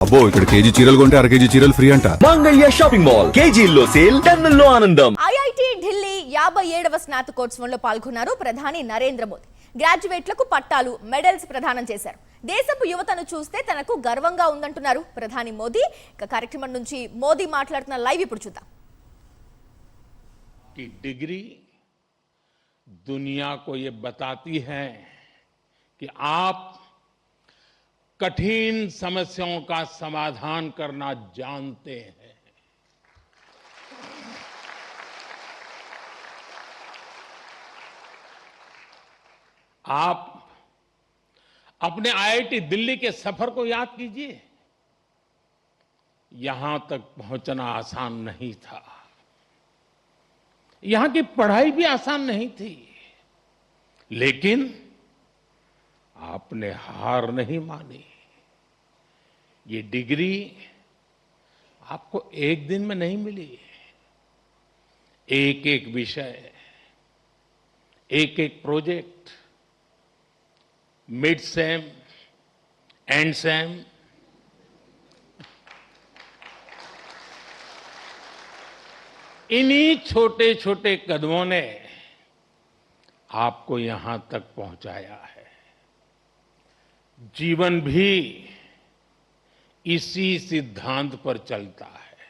అబ్బో ఇక్కడ కేజీ చీరలు కొంటే అర కేజీ చీరలు ఫ్రీ అంట. మంగళ్య షాపింగ్ మాల్ కేజీల్లో సేల్ టన్నుల్లో ఆనందం. ఐఐటి ఢిల్లీ 57వ స్నాతకోత్సవంలో పాల్గొన్నారు ప్రధాని నరేంద్ర మోదీ. గ్రాడ్యుయేట్లకు పట్టాలు, మెడల్స్ ప్రదానం చేశారు. దేశపు యువతను చూస్తే తనకు గర్వంగా ఉందంటున్నారు ప్రధాని మోదీ. కార్యక్రమం నుంచి మోదీ మాట్లాడుతున్న లైవ్ ఇప్పుడు చూద్దాం. की डिग्री दुनिया को ये बताती है कि आप कठिन समस्याओं का समाधान करना जानते हैं. आप अपने आईआईटी दिल्ली के सफर को याद कीजिए. यहां तक पहुंचना आसान नहीं था. यहां की पढ़ाई भी आसान नहीं थी, लेकिन आपने हार नहीं मानी. ये डिग्री आपको एक दिन में नहीं मिली. एक एक विषय, एक एक project, mid sem, and same, इन्हीं छोटे छोटे कदमों ने आपको यहां तक पहुंचाया है. जीवन भी इसी सिद्धांत पर चलता है.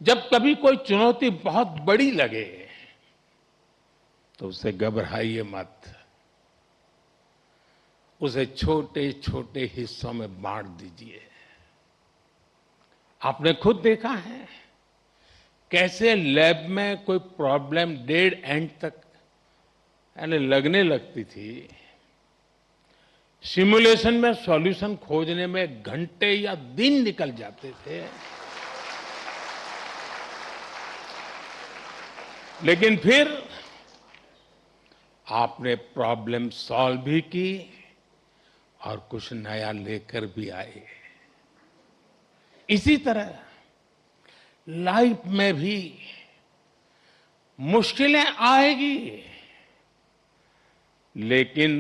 जब कभी कोई चुनौती बहुत बड़ी लगे तो उसे घबराइए मत. उसे छोटे छोटे हिस्सों में बांट दीजिए. आपने खुद देखा है कैसे लैब में कोई प्रॉब्लम डेड एंड तक यानी लगने लगती थी. सिमुलेशन में सॉल्यूशन खोजने में घंटे या दिन निकल जाते थे, लेकिन फिर आपने प्रॉब्लम सॉल्व भी की और कुछ नया लेकर भी आए. इसी तरह लाइफ में भी मुश्किलें आएगी, लेकिन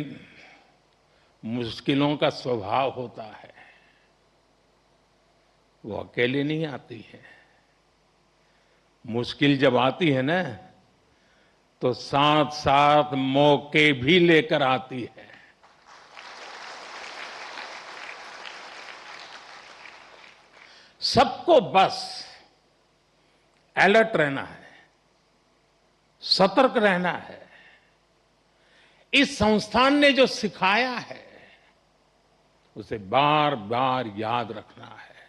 मुश्किलों का स्वभाव होता है, वो अकेले नहीं आती है. मुश्किल जब आती है ना, तो साथ साथ मौके भी लेकर आती है. सबको बस अलर्ट रहना है, सतर्क रहना है. इस संस्थान ने जो सिखाया है उसे बार बार याद रखना है.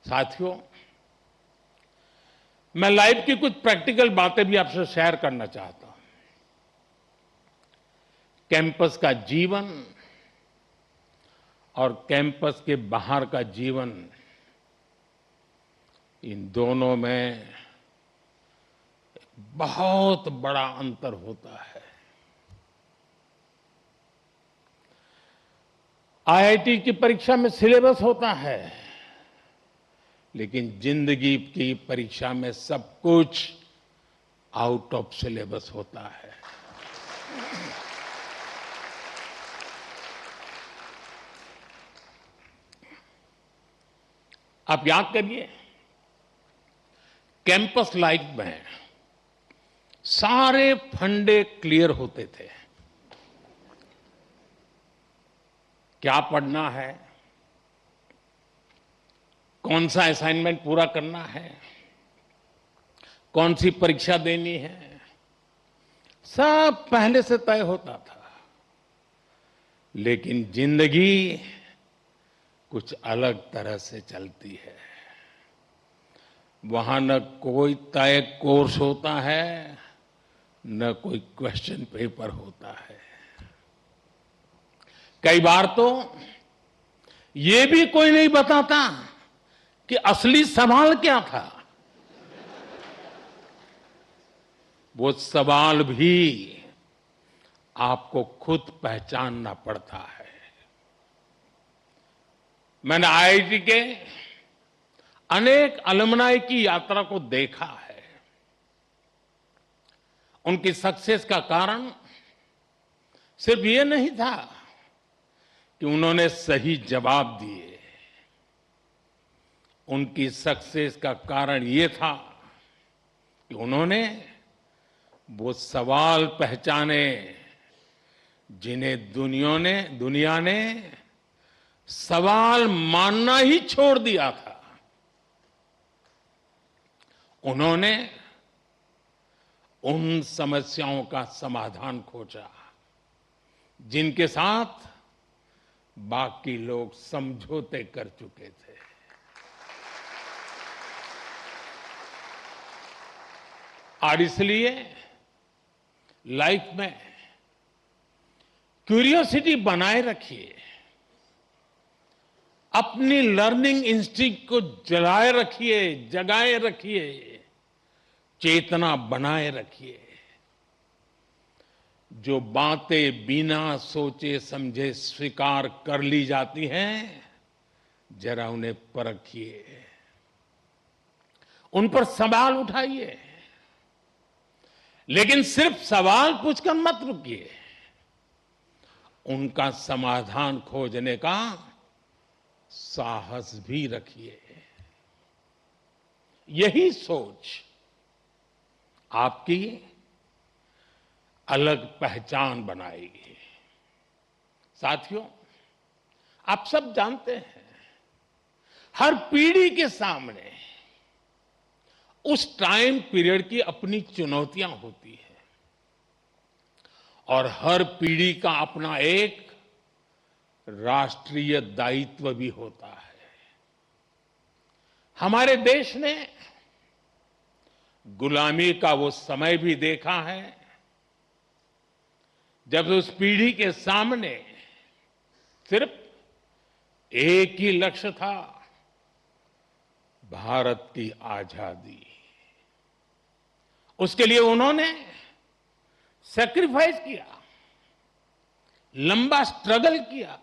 साथियों, मैं लाइफ की कुछ प्रैक्टिकल बातें भी आपसे शेयर करना चाहता हूं. कैंपस का जीवन और कैंपस के बाहर का जीवन, इन दोनों में बहुत बड़ा अंतर होता है. आईआईटी की परीक्षा में सिलेबस होता है, लेकिन जिंदगी की परीक्षा में सब कुछ आउट ऑफ सिलेबस होता है. आप याद करिए, कैंपस लाइफ में सारे फंडे क्लियर होते थे. क्या पढ़ना है, कौन सा असाइनमेंट पूरा करना है, कौन सी परीक्षा देनी है, सब पहले से तय होता था. लेकिन जिंदगी कुछ अलग तरह से चलती है. वहां न कोई तय कोर्स होता है, न कोई क्वेश्चन पेपर होता है. कई बार तो ये भी कोई नहीं बताता कि असली सवाल क्या था. वो सवाल भी आपको खुद पहचानना पड़ता है. मैंने आईआईटी के अनेक अलुमनाई की यात्रा को देखा है. उनकी सक्सेस का कारण सिर्फ ये नहीं था कि उन्होंने सही जवाब दिए। उनकी सक्सेस का कारण ये था कि उन्होंने वो सवाल पहचाने जिन्हें दुनिया ने सवाल मानना ही छोड़ दिया था। उन्होंने उन समस्याओं का समाधान खोजा जिनके साथ बाकी लोग समझौते कर चुके थे। और इसलिए लाइफ में क्यूरियोसिटी बनाए रखिए, अपनी लर्निंग इंस्टिंक्ट को जगाए रखिए, चेतना बनाए रखिए। जो बातें बिना सोचे समझे स्वीकार कर ली जाती हैं, जरा उन्हें परखिए, उन पर सवाल उठाइए, लेकिन सिर्फ सवाल पूछकर मत रुकिए, उनका समाधान खोजने का साहस भी रखिए। यही सोच आपकी अलग पहचान बनाएगी। साथियों, आप सब जानते हैं, हर पीढ़ी के सामने उस टाइम पीरियड की अपनी चुनौतियां होती हैं और हर पीढ़ी का अपना एक राष्ट्रीय दायित्व भी होता है। हमारे देश ने गुलामी का वो समय भी देखा है जब उस पीढ़ी के सामने सिर्फ एक ही लक्ष्य था, भारत की आजादी। उसके लिए उन्होंने सैक्रिफाइस किया, लंबा स्ट्रगल किया।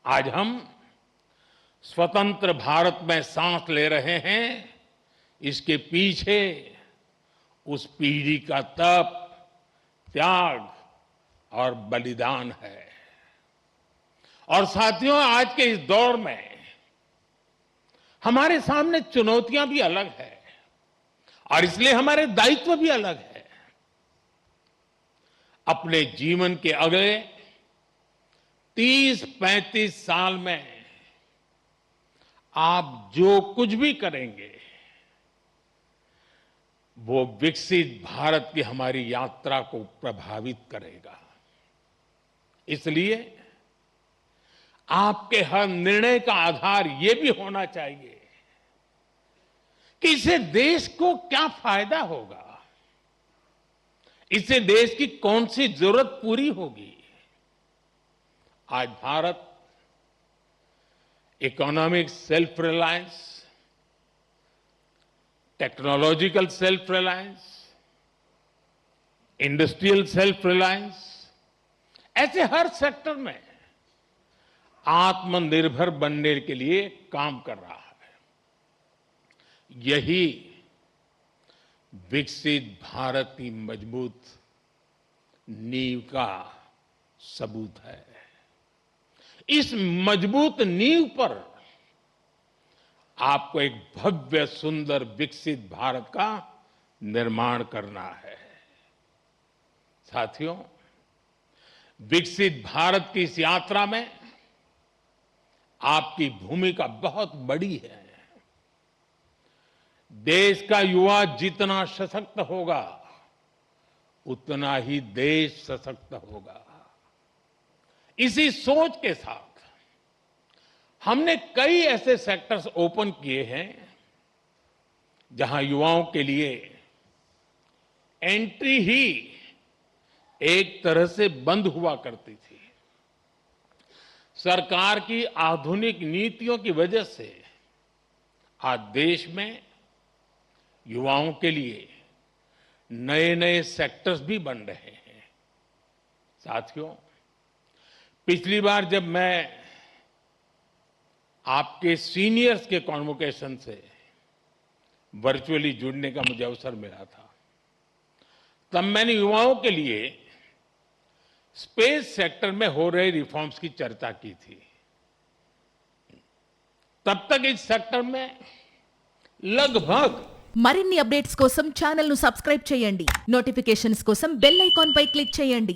आज हम स्वतंत्र भारत में सांस ले रहे हैं, इसके पीछे उस पीढ़ी का तप, त्याग और बलिदान है। और साथियों, आज के इस दौर में हमारे सामने चुनौतियां भी अलग है और इसलिए हमारे दायित्व भी अलग है। अपने जीवन के अगले 30-35 साल में आप जो कुछ भी करेंगे, वो विकसित भारत की हमारी यात्रा को प्रभावित करेगा। इसलिए आपके हर निर्णय का आधार ये भी होना चाहिए कि इससे देश को क्या फायदा होगा, इससे देश की कौन सी जरूरत पूरी होगी। आज Bharat economic self reliance, technological self reliance, industrial self reliance, ऐसे हर सेक्टर में आत्मनिर्भर बनने के लिए काम कर रहा है। यही विकसित भारत की मजबूत नींव का सबूत है। इस मजबूत नींव पर आपको एक भव्य, सुंदर, विकसित भारत का निर्माण करना है। साथियों, विकसित भारत की इस यात्रा में आपकी भूमिका बहुत बड़ी है। देश का युवा जितना सशक्त होगा, उतना ही देश सशक्त होगा। इसी सोच के साथ हमने कई ऐसे सेक्टर्स ओपन किए हैं जहां युवाओं के लिए एंट्री ही एक तरह से बंद हुआ करती थी। सरकार की आधुनिक नीतियों की वजह से आज देश में युवाओं के लिए नए नए सेक्टर्स भी बन रहे हैं। साथियों, पिछली बार जब मैं आपके सीनियर्स के कॉन्वोकेशन से वर्चुअली जुड़ने का मुझे अवसर मिला था, तब मैंने युवाओं के लिए स्पेस सेक्टर में हो रहे रिफॉर्म्स की चर्चा की थी। तब तक इस सेक्टर में लगभग మరిన్ని అప్డేట్స్ కోసం ఛానల్ ను సబ్స్క్రైబ్ చేయండి. నోటిఫికేషన్స్ కోసం బెల్ ఐకాన్ పై క్లిక్ చేయండి.